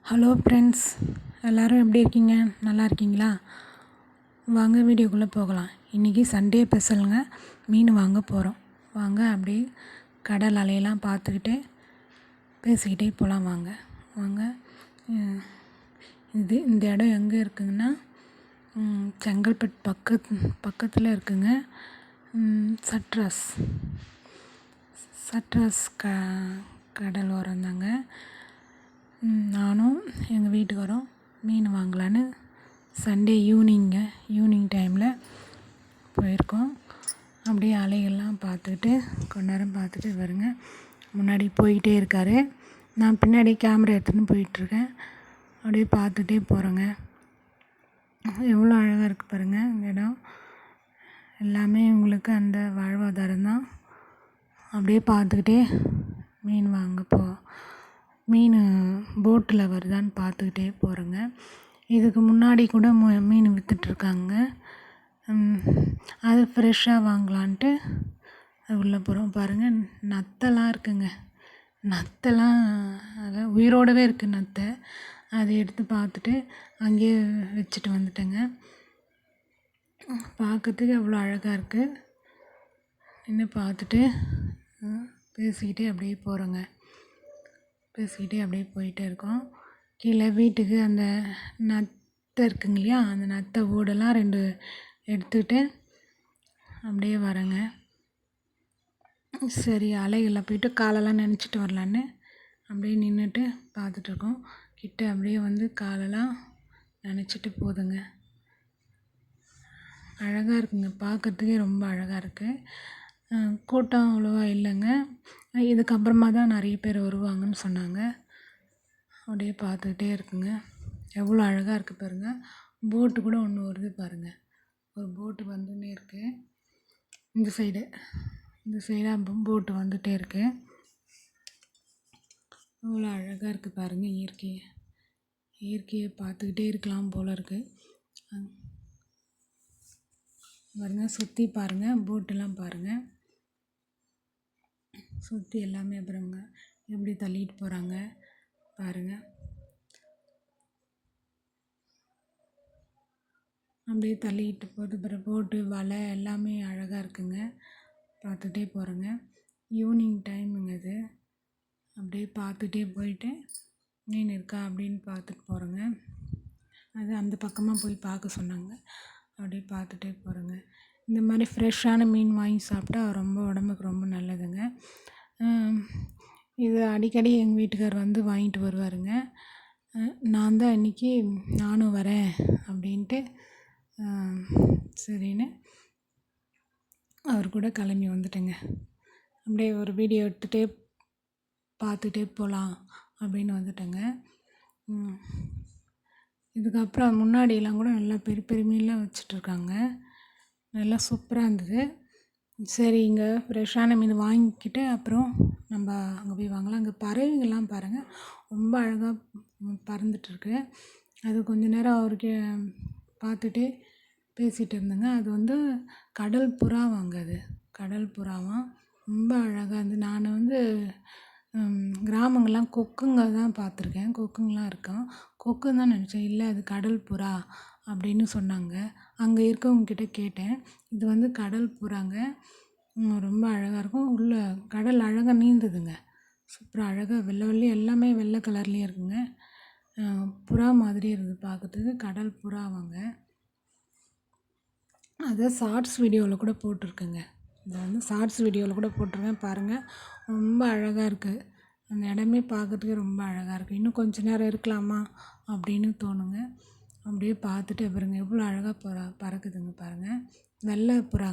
Hello friends, எல்லோரும் எப்படி இருக்கீங்க? நல்லா இருக்கீங்களா? வாங்க வீடியோக்குள்ளே போகலாம். இன்றைக்கி சண்டே ஸ்பெஷலுங்க. மீன் வாங்க போகிறோம். வாங்க அப்படியே கடல் அலையெல்லாம் பார்த்துக்கிட்டே பேசிக்கிட்டே போகலாம். வாங்க வாங்க. இந்த இடம் எங்கே இருக்குதுன்னா செங்கல்பட்டு பக்கத்தில் இருக்குங்க. சட்ராஸ் கடல் ஓரம் தாங்க. நானும் எங்கள் வீட்டுக்காரும் மீன் வாங்கலான்னு சண்டே ஈவினிங் டைமில் போயிருக்கோம். அப்படியே அலைகள்லாம் பார்த்துக்கிட்டு கொஞ்ச நேரம் பார்த்துட்டு வருங்க. முன்னாடி போய்கிட்டே இருக்கார், நான் பின்னாடி கேமரா எடுத்துன்னு போயிட்டுருக்கேன். அப்படியே பார்த்துட்டே போகிறேங்க. எவ்வளோ அழகாக இருக்குது பாருங்கள் இந்த இடம். எல்லாமே உங்களுக்கு அந்த வாழ்வாதாரம் தான். அப்படியே பார்த்துக்கிட்டே மீன் மீன் போட்டில் வருதான்னு பார்த்துக்கிட்டே போகிறேங்க. இதுக்கு முன்னாடி கூட மீன் விற்றுட்ருக்காங்க. அது ஃப்ரெஷ்ஷாக வாங்கலான்ட்டு உள்ளே போகிறோம். பாருங்கள், நத்தைலாம் இருக்குங்க. நத்தைலாம் அதான் உயிரோடவே இருக்குது நத்தை. அதை எடுத்து பார்த்துட்டு அங்கேயே வச்சுட்டு வந்துட்டேங்க. பார்க்கறதுக்கு எவ்வளோ அழகாக இருக்குது. இன்னும் பார்த்துட்டு பேசிக்கிட்டே அப்படியே போகிறோங்க. பேசிக்கிட்டே அப்படியே போயிட்டே இருக்கோம். கீழே வீட்டுக்கு அந்த நத்தை இருக்குங்க இல்லையா, அந்த நத்தை ஓடெல்லாம் 2 எடுத்துக்கிட்டு அப்படியே வரேங்க. சரி, அலைகளில் போயிட்டு காலெல்லாம் நினச்சிட்டு வரலான்னு அப்படியே நின்றுட்டு பார்த்துட்ருக்கோம். கிட்ட அப்படியே வந்து காலெல்லாம் நினச்சிட்டு போதுங்க. அழகாக இருக்குங்க, பார்க்குறதுக்கே ரொம்ப அழகாக இருக்குது. கூட்டம் அவ்வளோவா இல்லைங்க. இதுக்கப்புறமா தான் நிறைய பேர் வருவாங்கன்னு சொன்னாங்க. அப்படியே பார்த்துக்கிட்டே இருக்குங்க. எவ்வளோ அழகாக இருக்குது பாருங்கள். போட்டு கூட ஒன்று வருது பாருங்கள். ஒரு போட்டு வந்துன்னே இருக்குது. இந்த சைடாக போட்டு வந்துகிட்டே இருக்குது. அவ்வளோ அழகாக இருக்குது பாருங்கள். இயற்கையை பார்த்துக்கிட்டே இருக்கலாம் போல் இருக்குது பாருங்கள். சுற்றி பாருங்கள், போட்டெல்லாம் பாருங்கள். சுற்றி எல்லாமே அப்புறங்க எப்படி தள்ளிட்டு போகிறாங்க பாருங்கள். அப்படியே தள்ளிட்டு போகிறது பிறகு போட்டு வலை எல்லாமே அழகாக இருக்குங்க. பார்த்துட்டே போகிறேங்க. ஈவினிங் டைமுங்க அது. அப்படியே பார்த்துட்டே போயிட்டு மீன் இருக்கா அப்படின்னு பார்த்துட்டு போகிறேங்க. அது அந்த பக்கமாக போய் பார்க்க சொன்னாங்க. அப்படியே பார்த்துட்டே போகிறேங்க. இந்த மாதிரி ஃப்ரெஷ்ஷான மீன் வாங்கி சாப்பிட்டா ரொம்ப உடம்புக்கு ரொம்ப நல்லதுங்க. இது அடிக்கடி எங்கள் வீட்டுக்கார் வந்து வாங்கிட்டு வருவாருங்க. நான் தான் இன்றைக்கி நானும் வரேன் அப்படின்ட்டு சரின்னு அவர் கூட கிளம்பி வந்துட்டேங்க. அப்படியே ஒரு வீடியோ எடுத்துகிட்டே பார்த்துட்டே போகலாம் அப்படின்னு வந்துட்டேங்க. இதுக்கப்புறம் முன்னாடியெல்லாம் கூட நல்லா பெரிய பெரிய மீன்லாம் வச்சிட்ருக்காங்க. நல்லா சூப்பராக இருந்தது. சரி, இங்கே ஃப்ரெஷ்ஷான மீன் வாங்கிக்கிட்டு அப்புறம் நம்ம அங்கே போய் வாங்கலாம். அங்கே பறவைங்கள்லாம் பாருங்கள், ரொம்ப அழகாக பறந்துட்டுருக்கு. அது கொஞ்ச நேரம் அவருக்கு பார்த்துட்டு பேசிகிட்டு இருந்தேங்க. அது வந்து கடல் புறாவாங்க. அது கடல் புறாவாம். ரொம்ப அழகாக இருந்து நான் வந்து கிராமங்கள்லாம் கொக்குங்க தான் பார்த்துருக்கேன். கொக்குங்கலாம் இருக்கும். கொக்குன்னு தான் நினச்சேன். இல்லை, அது கடல் புறா அப்படின்னு சொன்னாங்க. அங்கே இருக்கவங்கக்கிட்ட கேட்டேன். இது வந்து கடல் புறாங்க. ரொம்ப அழகாக இருக்கும். உள்ளே கடல் அழகாக நீந்துதுங்க. சூப்பராக அழகாக வெள்ளை வெள்ளை எல்லாமே வெள்ளை கலர்லேயே இருக்குங்க. புறா மாதிரியே இருக்குது பார்க்குறதுக்கு. கடல் புறாவாங்க. அதை ஷார்ட்ஸ் வீடியோவில் கூட போட்டிருக்கேங்க. இதை வந்து ஷார்ட்ஸ் வீடியோவில் கூட போட்டிருக்கேன் பாருங்கள். ரொம்ப அழகாக இருக்குது. அந்த இடமே பார்க்குறதுக்கே ரொம்ப அழகாக இருக்குது. இன்னும் கொஞ்சம் நேரம் இருக்கலாமா அப்படின்னு தோணுங்க. அப்படியே பார்த்துட்டு பாருங்க எவ்வளோ அழகாக பறக்குதுங்க பாருங்கள். வெள்ளை புறா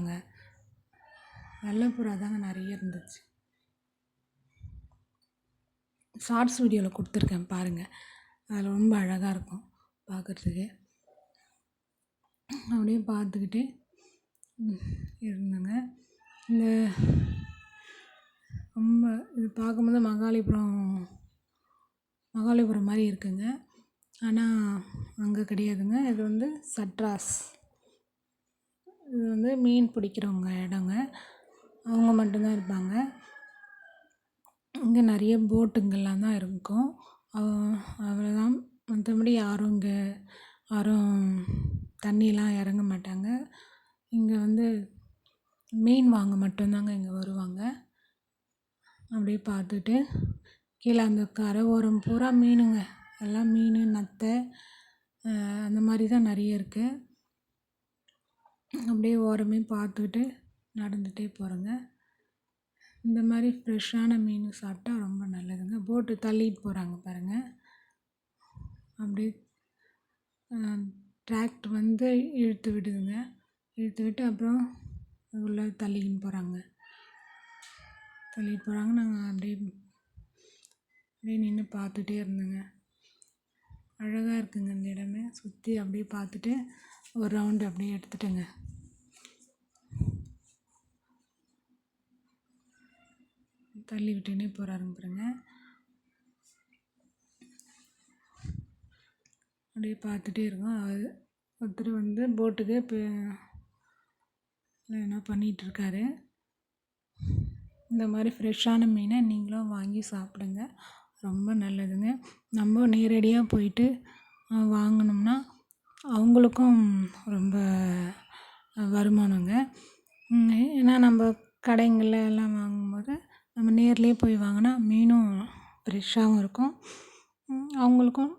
தாங்க நிறைய இருந்துச்சு. ஷார்ட்ஸ் வீடியோவில் கொடுத்துருக்கேன் பாருங்கள். அதில் ரொம்ப அழகாக இருக்கும் பார்க்குறதுக்கு. அப்படியே பார்த்துக்கிட்டே இருந்தேங்க. இந்த ரொம்ப இது பார்க்கும்போது மகாலிபுரம் மாதிரி இருக்குங்க. ஆனால் அங்கே கிடையாதுங்க. இது வந்து சட்ராஸ். இது வந்து மீன் பிடிக்கிறவங்க இடங்க. அவங்க மட்டும்தான் இருப்பாங்க. இங்கே நிறைய போட்டுங்கள்லாம் தான் இருக்கும். அவ்வளோதான். மற்றபடி யாரும் இங்கே யாரும் தண்ணிலாம் இறங்க மாட்டாங்க. இங்கே வந்து மீன் வாங்க மட்டும்தாங்க இங்கே வருவாங்க. அப்படியே பார்த்துட்டு கீழே அந்த கரை ஓரம் பூரா மீனுங்க. எல்லாம் மீன், நத்தை அந்த மாதிரி தான் நிறைய இருக்குது. அப்படியே ஓரமே பார்த்துக்கிட்டு நடந்துகிட்டே போகிறேங்க. இந்த மாதிரி ஃப்ரெஷ்ஷான மீன் சாப்பிட்டா ரொம்ப நல்லதுங்க. போட்டு தள்ளிட்டு போகிறாங்க பாருங்கள். அப்படியே டிராக்டர் வந்து இழுத்து விடுதுங்க. இழுத்து விட்டு அப்புறம் உள்ளே தள்ளிக்கின்னு போகிறாங்க. தள்ளிட்டு போகிறாங்க. நாங்கள் அப்படியே நின்று பார்த்துட்டே இருந்தேங்க. அழகாக இருக்குங்க இந்த இடமே. சுற்றி அப்படியே பார்த்துட்டு ஒரு ரவுண்டு அப்படியே எடுத்துட்டேங்க. தள்ளி விட்டுனே போகிறாருங்க பாருங்க. அப்படியே பார்த்துட்டே இருக்கோம். அது ஒருத்தர் வந்து போட்டுக்கு இப்போ என்ன பண்ணிகிட்ருக்காரு. இந்த மாதிரி ஃப்ரெஷ்ஷான மீனை நீங்களும் வாங்கி சாப்பிடுங்க. ரொம்ப நல்லதுங்க. நம்ம நேரடியாக போயிட்டு வாங்கினோம்னா அவங்களுக்கும் ரொம்ப வருமானங்க. ஏன்னா நம்ம கடைங்களில் எல்லாம் வாங்கும்போது நம்ம நேர்லேயே போய் வாங்கினா மீனும் ஃப்ரெஷ்ஷாகவும் இருக்கும். அவங்களுக்கும்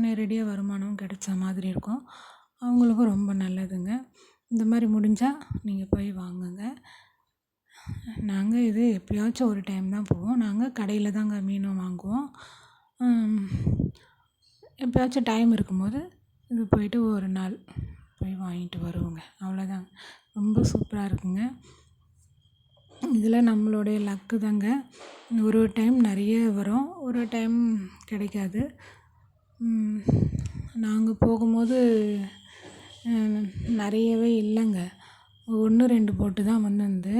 நேரடியாக வருமானம் கிடைச்ச மாதிரி இருக்கும். அவங்களுக்கும் ரொம்ப நல்லதுங்க. இந்த மாதிரி முடிஞ்சால் நீங்கள் போய் வாங்குங்க. நாங்கள் இது எப்பயாச்சும் ஒரு டைம் தான் போவோம். நாங்கள் கடையில் தாங்க மீனும் வாங்குவோம். எப்பயாச்சும் டைம் இருக்கும்போது இது போயிட்டு ஒரு நாள் போய் வாங்கிட்டு வருவோங்க. அவ்வளோதாங்க. ரொம்ப சூப்பராக இருக்குங்க. இதில் நம்மளுடைய லக்கு தாங்க. ஒரு டைம் நிறைய வரும், ஒரு டைம் கிடைக்காது. நாங்கள் போகும்போது நிறையவே இல்லைங்க. 1, 2 போட்டு தான் வந்திருந்து.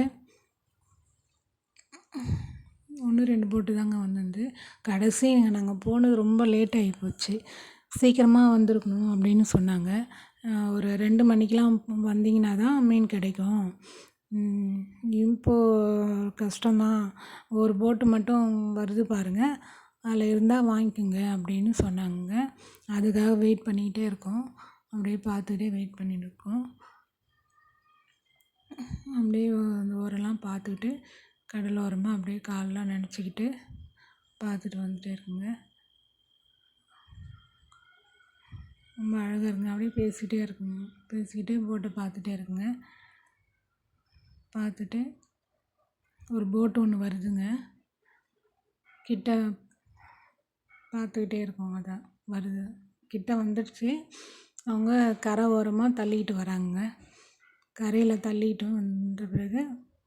1, 2 போட்டு தாங்க வந்திருந்து. கடைசி நாங்கள் போனது ரொம்ப லேட் ஆகி போச்சு. சீக்கிரமாக வந்திருக்கணும் அப்படின்னு சொன்னாங்க. ஒரு 2 மணிக்கெலாம் வந்தீங்கன்னா தான் மீன் கிடைக்கும். இப்போது கஷ்டம்தான். ஒரு போட்டு மட்டும் வருது பாருங்கள், அதில் இருந்தால் வாங்கிக்கோங்க அப்படின்னு சொன்னாங்க. அதுக்காக வெயிட் பண்ணிக்கிட்டே இருக்கோம். அப்படியே பார்த்துக்கிட்டே வெயிட் பண்ணிட்டு இருக்கோம். அப்படியே அந்த ஓரெல்லாம் பார்த்துக்கிட்டு கடலோரமாக அப்படியே காலெலாம் நனைச்சிக்கிட்டு பார்த்துட்டு வந்துகிட்டே இருக்குங்க. ரொம்ப அழகாக இருக்குங்க. அப்படியே பேசிக்கிட்டே இருக்குங்க. பேசிக்கிட்டே போட்டை பார்த்துட்டே இருக்குங்க. பார்த்துட்டு ஒரு போட்டு ஒன்று வருதுங்க. கிட்ட பார்த்துக்கிட்டே இருக்கோம். அதான் வருது, கிட்ட வந்துடுச்சு. அவங்க கரை ஓரமாக தள்ளிக்கிட்டு வராங்க. கரையில் தள்ளிட்டு வந்த பிறகு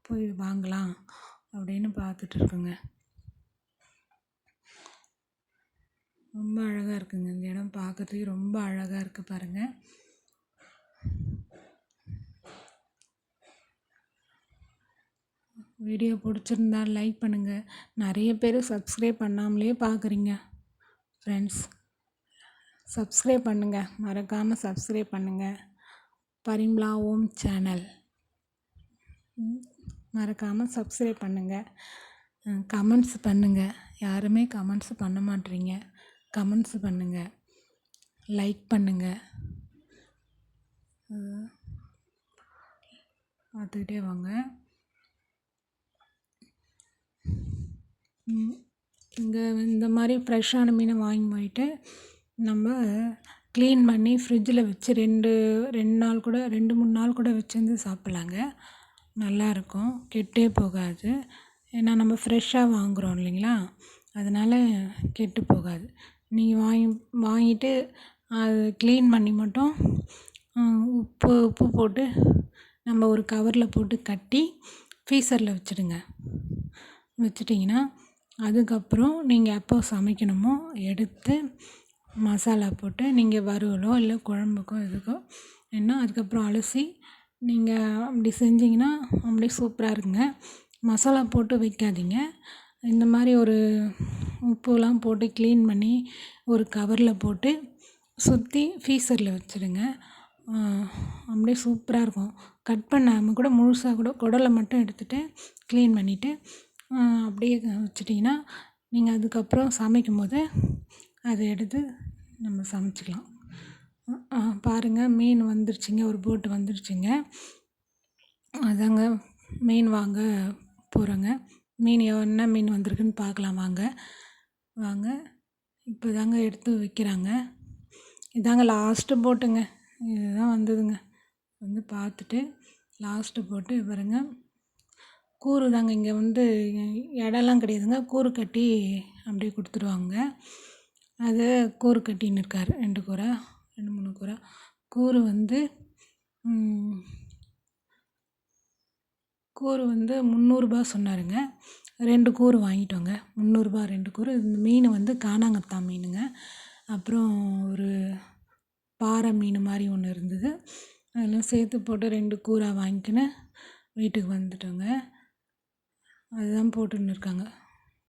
போய் வாங்கலாம் அப்படின்னு பார்த்துட்ருக்குங்க. ரொம்ப அழகாக இருக்குங்க. இந்த இடம் பார்க்கறதுக்கு ரொம்ப அழகாக இருக்குது பாருங்கள். வீடியோ பிடிச்சிருந்தா லைக் பண்ணுங்கள். நிறைய பேர் சப்ஸ்கிரைப் பண்ணாமலே பார்க்குறீங்க ஃப்ரெண்ட்ஸ். சப்ஸ்கிரைப் பண்ணுங்கள், மறக்காமல் சப்ஸ்கிரைப் பண்ணுங்கள். பரிம்லா ஓம் சேனல் மறக்காமல் சப்ஸ்கிரைப் பண்ணுங்கள். கமெண்ட்ஸ் பண்ணுங்கள். யாருமே கமெண்ட்ஸ் பண்ண மாட்டேறீங்க. கமெண்ட்ஸ் பண்ணுங்கள், லைக் பண்ணுங்கள். பார்த்துக்கிட்டே வாங்க. இங்கே இந்த மாதிரி ஃப்ரெஷ்ஷான மீனை வாங்கி போயிட்டு நம்ம க்ளீன் பண்ணி ஃப்ரிட்ஜில் வச்சு 2 நாள் கூட 2, 3 நாள் கூட வச்சுருந்து சாப்பிட்லாங்க. நல்லாயிருக்கும், கெட்டே போகாது. ஏன்னா நம்ம ஃப்ரெஷ்ஷாக வாங்குகிறோம் இல்லைங்களா, அதனால் கெட்டு போகாது. நீங்கள் வாங்கிட்டு அது க்ளீன் பண்ணி மட்டும் உப்பு போட்டு நம்ம ஒரு கவரில் போட்டு கட்டி ஃப்ரீசரில் வச்சிட்டிங்கன்னா அதுக்கப்புறம் நீங்கள் எப்போ சமைக்கணுமோ எடுத்து மசாலா போட்டு நீங்கள் வறுவலோ இல்லை குழம்புக்கோ எதுக்கோ என்ன அதுக்கப்புறம் அலசி நீங்கள் அப்படி செஞ்சிங்கன்னா அப்படியே சூப்பராக இருக்குங்க. மசாலா போட்டு வைக்காதீங்க. இந்த மாதிரி ஒரு உப்புலாம் போட்டு க்ளீன் பண்ணி ஒரு கவரில் போட்டு சுற்றி ஃப்ரீசரில் வச்சுடுங்க. அப்படியே சூப்பராக இருக்கும். கட் பண்ணாமல் கூட முழுசாக கூட குடலை மட்டும் எடுத்துகிட்டு க்ளீன் பண்ணிவிட்டு அப்படியே வச்சிட்டிங்கன்னா நீங்கள் அதுக்கப்புறம் சமைக்கும்போது அதை எடுத்து நம்ம சமைச்சிக்கலாம். பாருங்கள் மீன் வந்துருச்சுங்க, ஒரு போட்டு வந்துருச்சுங்க. அதாங்க மீன் வாங்க போகிறோங்க. மீன் என்ன மீன் வந்திருக்குன்னு பார்க்கலாம் வாங்க. வாங்க இப்போ தாங்க எடுத்து வைக்கிறாங்க. இதாங்க லாஸ்ட்டு போட்டுங்க. இதுதான் வந்ததுங்க. வந்து பார்த்துட்டு லாஸ்ட்டு போட்டு பாருங்க, கூறு தாங்க. இங்கே வந்து இடம்லாம் கிடையாதுங்க, கூறு கட்டி அப்படியே கொடுத்துருவாங்க. அது கூறு கட்டின்னு இருக்கார். 2 கூரை 2 3 கூரை கூறு வந்து கூறு வந்து 300 சொன்னாருங்க. 2 கூறு வாங்கிட்டோங்க. 300 2 கூறு. இந்த மீன் வந்து கானாங்கத்தான் மீனுங்க. அப்புறம் ஒரு பாறை மீன் மாதிரி ஒன்று இருந்தது. அதெல்லாம் சேர்த்து போட்டு 2 கூறாக வாங்கிக்கின்னு வீட்டுக்கு வந்துட்டோங்க. அதுதான் போட்டுன்னு இருக்காங்க.